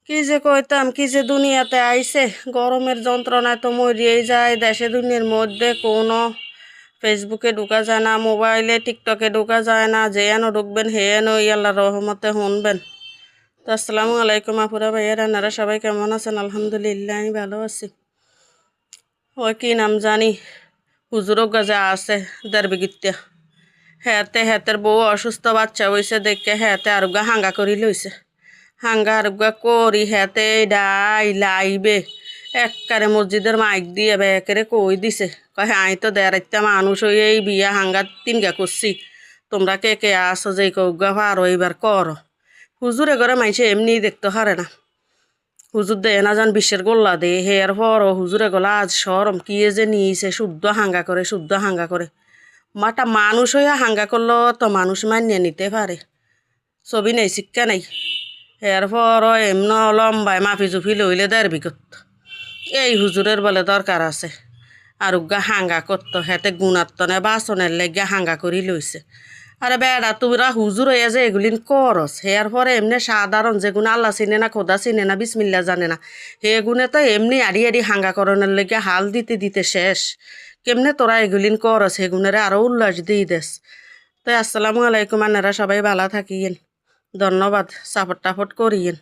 কি যে কইতাম, কি যে দুনিয়াতে আইছে, গরমের যন্ত্রণায় তো মরিয়েই যায়। দেশে দুনিয়ার মধ্যে কোনো ফেসবুকে ঢোকা যায় না, মোবাইলে টিকটকে ঢোকা যায় না। যে এনো ঢুকবেন হে এনো আল্লাহর রহমতে শুনবেন। তো আসসালামু আলাইকুম আপুরা ভাইয়ারা, আপনারা সবাই কেমন আছেন? আলহামদুলিল্লাহ আমি ভালো আছি। ওই কি নাম জানি, হুজুরও গাজা আছে দেড়বিগিত্যা। হেতের বউ অসুস্থ, বাচ্চা হয়েছে দেখে হেতে আরোগ্যা হাঙ্গা করি লইছে। হাঙ্গা আরোগ্যা করি হেতে ডাই লাইবে এককারে মসজিদের মাইক দিয়ে বেকেরে কই দিছে, কয় আই তো দেড়াইতে মানুষ হই এই বিয়া হাঙ্গা তিনগা করছি, তোমরা কে কে আসো যে কৌগা পারো এইবার কর। হুজুরে ঘরে মাইছে এমনি দেখতে হারে না। হুজুর দে না যান বিশ্বের গোল্লা দে হের পর হুজুরে গলা আজ সরম কি যে নিয়েছে, শুদ্ধ হাঙ্গা করে শুদ্ধ হাঙ্গা করে। মাটা মানুষ হইয়া হাঙ্গা করলো তো মানুষ মানিয়ে নিতে পারে, ছবি নেই শিক্ষা নেই। এরপর এমন লম্বায় মাফি চুফি লইলে দেড় বিগত এই হুজুরের বলে দরকার আছে। আর উগা হাঙ্গা করতো হেতে গুণাত্তনে বাসনের লেগে হাঙ্গা করি লইছে। আরে বেড়া তোরা হুজুর হইয়া যে এগুলিন করস, হেয়ার পরে এমনি সাধারণ যেগুলো আল্লাহ চিনে না, খোদা চিনে না, বিসমিল্লা জানে না, হেগুনে তো এমনি আড়ি আড়ি হাঙ্গা করণের লেগে হাল দিতে দিতে শেষ। কেমনে তোরা এগুলিন করস, হেগুনেরে আরো উল্লাস দিই দেস। তাই আসসালামু আলাইকুম, আপনারা সবাই ভালো থাকিয়েন। ধন্যবাদ, সাপোর্ট টাপোর্ট করিয়েন।